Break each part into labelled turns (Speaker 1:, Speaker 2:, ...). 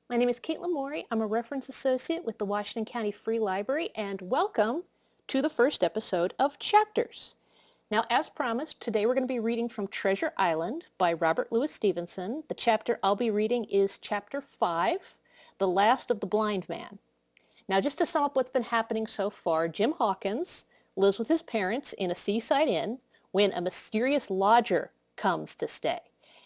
Speaker 1: My name is Katelyn Morey. I'm a reference associate with the Washington County Free Library, and welcome to the first episode of Chapters. Now, as promised, today we're going to be reading from Treasure Island by Robert Louis Stevenson. The chapter I'll be reading is Chapter 5, The Last of the Blind Man. Now, just to sum up what's been happening so far, Jim Hawkins lives with his parents in a seaside inn when a mysterious lodger comes to stay.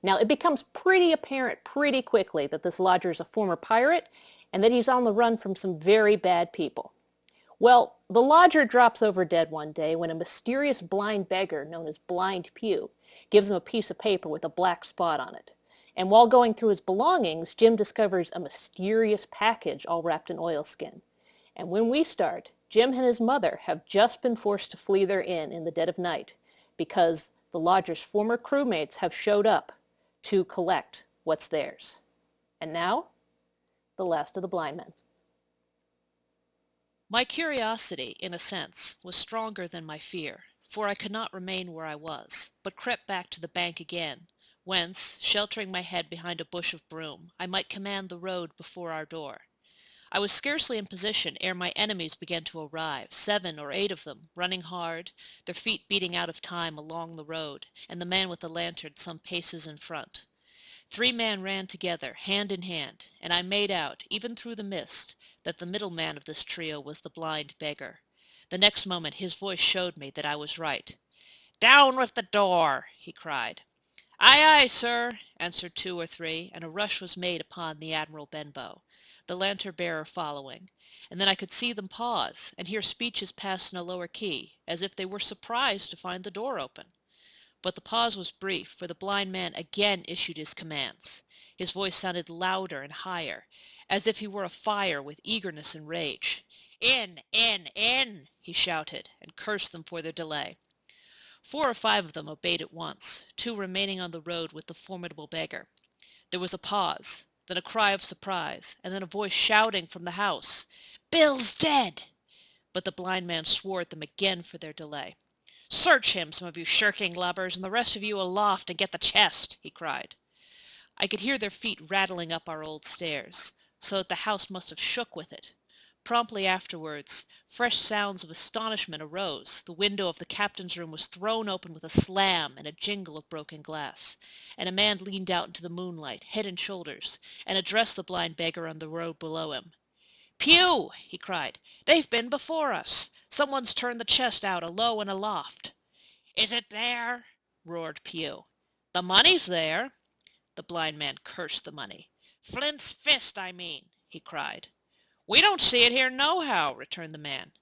Speaker 1: Now, it becomes pretty apparent pretty quickly that this lodger is a former pirate and that he's on the run from some very bad people. Well, the lodger drops over dead one day when a mysterious blind beggar known as Blind Pew gives him a piece of paper with a black spot on it. And while going through his belongings, Jim discovers a mysterious package all wrapped in oilskin. And when we start, Jim and his mother have just been forced to flee their inn in the dead of night because the lodger's former crewmates have showed up to collect what's theirs. And now, the last of the blind men.
Speaker 2: My curiosity, in a sense, was stronger than my fear, for I could not remain where I was, but crept back to the bank again, whence, sheltering my head behind a bush of broom, I might command the road before our door. I was scarcely in position ere my enemies began to arrive, 7 or 8 of them, running hard, their feet beating out of time along the road, and the man with the lantern some paces in front. 3 men ran together, hand in hand, and I made out, even through the mist, that the middle man of this trio was the blind beggar. The next moment his voice showed me that I was right. "Down with the door!" he cried. "Aye, aye, sir," answered 2 or 3, and a rush was made upon the Admiral Benbow, the lantern-bearer following, and then I could see them pause, and hear speeches pass in a lower key, as if they were surprised to find the door open. But the pause was brief, for the blind man again issued his commands. His voice sounded louder and higher, as if he were afire with eagerness and rage. "In, in, in!" he shouted, and cursed them for their delay. 4 or 5 of them obeyed at once, 2 remaining on the road with the formidable beggar. There was a pause, then a cry of surprise, and then a voice shouting from the house, "Bill's dead!" But the blind man swore at them again for their delay. "Search him, some of you shirking lubbers, and the rest of you aloft and get the chest," he cried. I could hear their feet rattling up our old stairs, so that the house must have shook with it. Promptly afterwards, fresh sounds of astonishment arose. The window of the captain's room was thrown open with a slam and a jingle of broken glass, and a man leaned out into the moonlight, head and shoulders, and addressed the blind beggar on the road below him. "Pew!" he cried. "They've been before us. Someone's turned the chest out alow and aloft." "Is it there?" roared Pew. "The money's there." The blind man cursed the money. "Flint's fist, I mean," he cried. "We don't see it here nohow," returned the man.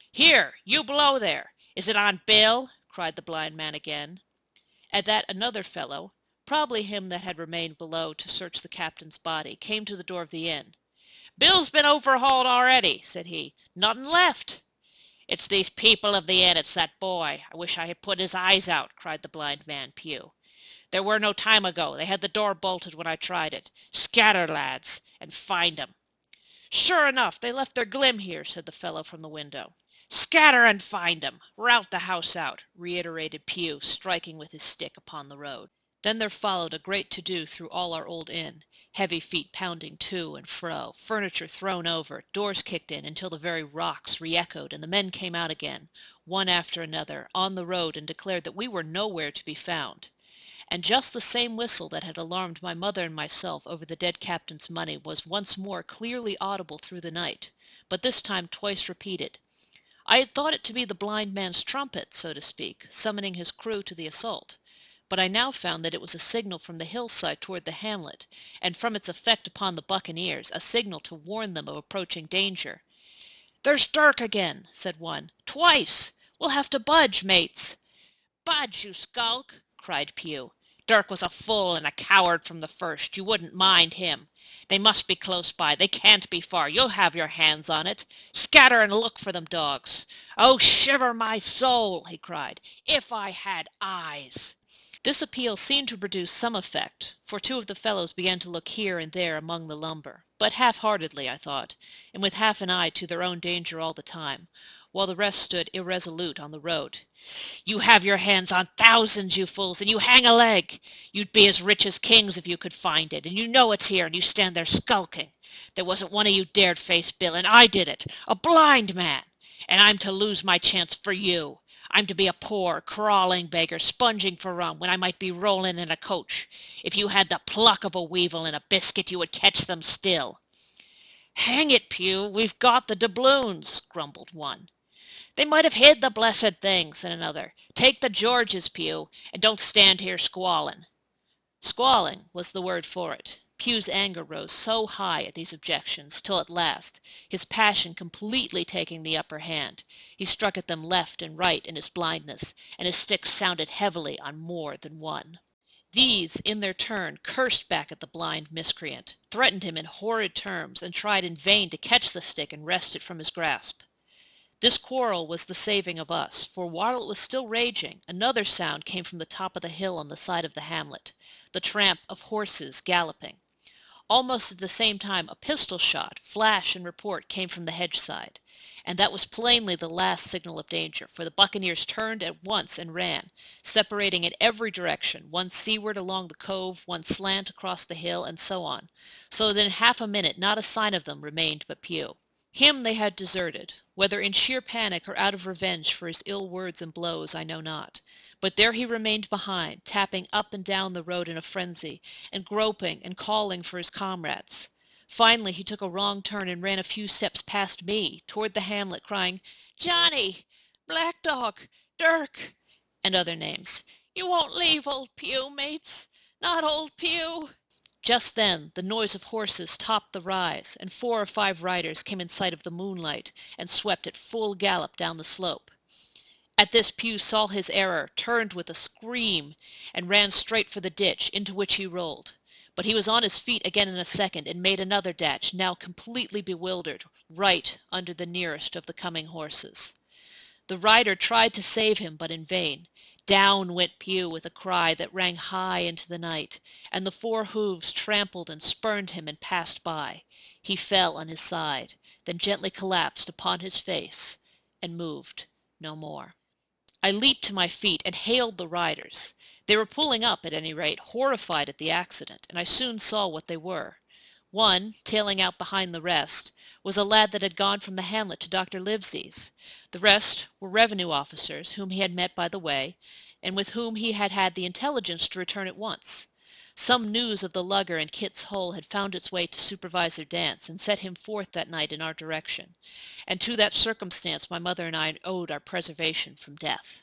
Speaker 2: "Here, you below there, is it on Bill?" cried the blind man again. At that another fellow, probably him that had remained below to search the captain's body, came to the door of the inn. "Bill's been overhauled already," said he. "Nothin' left." "It's these people of the inn, it's that boy. I wish I had put his eyes out," cried the blind man, Pew. "There were no time ago. They had the door bolted when I tried it. Scatter, lads, and find 'em." "Sure enough, they left their glim here," said the fellow from the window. "Scatter and find 'em. Rout the house out," reiterated Pew, striking with his stick upon the road. Then there followed a great to-do through all our old inn, heavy feet pounding to and fro, furniture thrown over, doors kicked in until the very rocks re-echoed, and the men came out again, one after another, on the road, and declared that we were nowhere to be found. And just the same whistle that had alarmed my mother and myself over the dead captain's money was once more clearly audible through the night, but this time twice repeated. I had thought it to be the blind man's trumpet, so to speak, summoning his crew to the assault, but I now found that it was a signal from the hillside toward the hamlet, and from its effect upon the buccaneers, a signal to warn them of approaching danger. "There's Dirk again," said one. "Twice! We'll have to budge, mates." "Budge, you skulk!" cried Pew. "Dirk was a fool and a coward from the first. You wouldn't mind him. They must be close by. They can't be far. You'll have your hands on it. Scatter and look for them, dogs. Oh, shiver my soul!" he cried. "If I had eyes!" This appeal seemed to produce some effect, for 2 of the fellows began to look here and there among the lumber. but half-heartedly, I thought, and with half an eye to their own danger all the time, while the rest stood irresolute on the road. "You have your hands on thousands, you fools, and you hang a leg! You'd be as rich as kings if you could find it, and you know it's here, and you stand there skulking. There wasn't one of you dared face Bill, and I did it, a blind man, and I'm to lose my chance for you. I'm to be a poor, crawling beggar, sponging for rum, when I might be rolling in a coach. If you had the pluck of a weevil in a biscuit, you would catch them still." "Hang it, Pugh, we've got the doubloons," grumbled one. "They might have hid the blessed thing," said another. "Take the Georges, Pugh, and don't stand here squalling." Squalling was the word for it. Pugh's anger rose so high at these objections, till at last, his passion completely taking the upper hand, he struck at them left and right in his blindness, and his stick sounded heavily on more than one. These, in their turn, cursed back at the blind miscreant, threatened him in horrid terms, and tried in vain to catch the stick and wrest it from his grasp. This quarrel was the saving of us, for while it was still raging, another sound came from the top of the hill on the side of the hamlet, the tramp of horses galloping. Almost at the same time a pistol shot, flash and report came from the hedge side, and that was plainly the last signal of danger, for the buccaneers turned at once and ran, separating in every direction, one seaward along the cove, one slant across the hill, and so on, so that in half a minute not a sign of them remained but Pugh. Him they had deserted, whether in sheer panic or out of revenge for his ill words and blows, I know not. But there he remained behind, tapping up and down the road in a frenzy, and groping and calling for his comrades. Finally he took a wrong turn and ran a few steps past me, toward the hamlet, crying, "Johnny! Black Dog! Dirk!" and other names. "You won't leave old Pugh, mates? Not old Pugh?" Just then the noise of horses topped the rise, and 4 or 5 riders came in sight of the moonlight, and swept at full gallop down the slope. At this Pugh saw his error, turned with a scream, and ran straight for the ditch, into which he rolled. But he was on his feet again in a second, and made another dash, now completely bewildered, right under the nearest of the coming horses. The rider tried to save him, but in vain. Down went Pugh with a cry that rang high into the night, and the 4 hoofs trampled and spurned him and passed by. He fell on his side, then gently collapsed upon his face, and moved no more. I leaped to my feet and hailed the riders. They were pulling up, at any rate, horrified at the accident, and I soon saw what they were. One, tailing out behind the rest, was a lad that had gone from the hamlet to Dr. Livesey's. The rest were revenue officers, whom he had met by the way, and with whom he had had the intelligence to return at once. Some news of the lugger in Kit's Hole had found its way to Supervisor Dance, and set him forth that night in our direction, and to that circumstance my mother and I owed our preservation from death.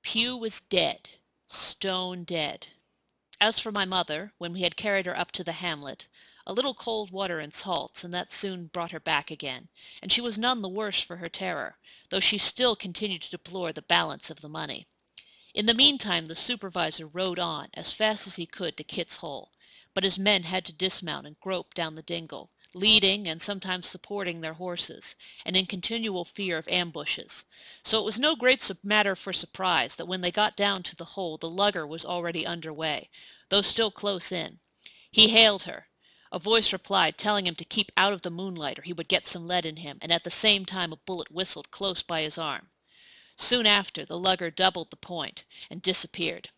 Speaker 2: Pugh was dead, stone dead. As for my mother, when we had carried her up to the hamlet, a little cold water and salts, and that soon brought her back again, and she was none the worse for her terror, though she still continued to deplore the balance of the money. In the meantime the supervisor rode on as fast as he could to Kit's Hole, but his men had to dismount and grope down the dingle, leading and sometimes supporting their horses, and in continual fear of ambushes. So it was no great matter for surprise that when they got down to the hole the lugger was already under way, though still close in. He hailed her. A voice replied, telling him to keep out of the moonlight or he would get some lead in him, and at the same time a bullet whistled close by his arm. Soon after the lugger doubled the point and disappeared.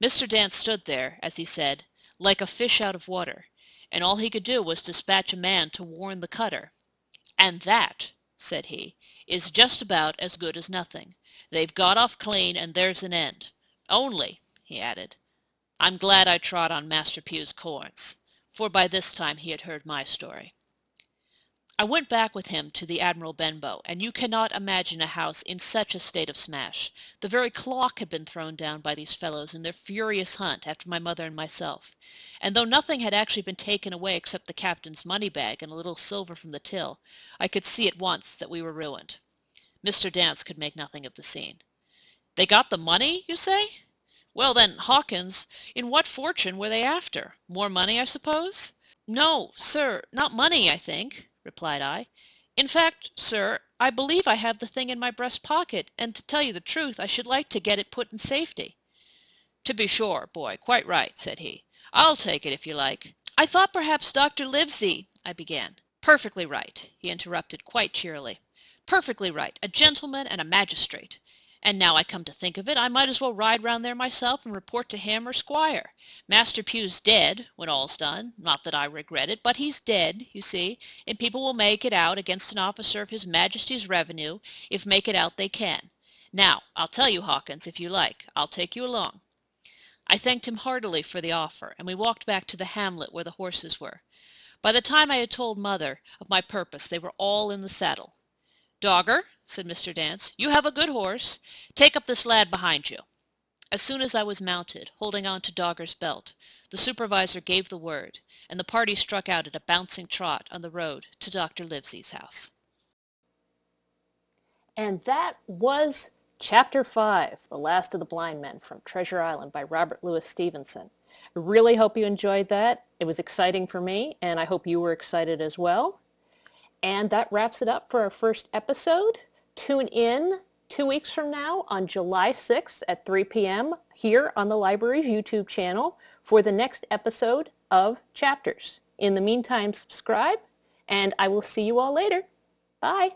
Speaker 2: Mr. Dance stood there, as he said, like a fish out of water, and all he could do was dispatch a man to warn the cutter. "And that," said he, "is just about as good as nothing. They've got off clean, and there's an end. Only," he added, "I'm glad I trod on Master Pugh's corns," for by this time he had heard my story. I went back with him to the Admiral Benbow, and you cannot imagine a house in such a state of smash. The very clock had been thrown down by these fellows in their furious hunt after my mother and myself, and though nothing had actually been taken away except the captain's money-bag and a little silver from the till, I could see at once that we were ruined. Mr. Dance could make nothing of the scene. "They got the money, you say? Well then, Hawkins, in what fortune were they after? More money, I suppose?" "No, sir, not money, I think," replied I. "In fact, sir, I believe I have the thing in my breast pocket, and to tell you the truth, I should like to get it put in safety." "To be sure, boy, quite right," said he. "I'll take it if you like. I thought perhaps Dr. Livesey, I began. Perfectly right, he interrupted quite cheerily. Perfectly right. A gentleman and a magistrate. And now I come to think of it, I might as well ride round there myself and report to him or Squire. Master Pugh's dead, when all's done. Not that I regret it, but he's dead, you see, and people will make it out against an officer of his Majesty's revenue, if make it out they can. Now, I'll tell you, Hawkins, if you like. I'll take you along. I thanked him heartily for the offer, and we walked back to the hamlet where the horses were. By the time I had told Mother of my purpose, they were all in the saddle. "Dogger," said Mr. Dance, "you have a good horse. Take up this lad behind you." As soon as I was mounted, holding on to Dogger's belt, the supervisor gave the word, and the party struck out at a bouncing trot on the road to Dr. Livesey's house.
Speaker 1: And that was Chapter 5, The Last of the Blind Men from Treasure Island by Robert Louis Stevenson. I really hope you enjoyed that. It was exciting for me, and I hope you were excited as well. And that wraps it up for our first episode. Tune in 2 weeks from now on July 6th at 3 p.m. here on the library's YouTube channel for the next episode of Chapters. In the meantime, subscribe, and I will see you all later. Bye.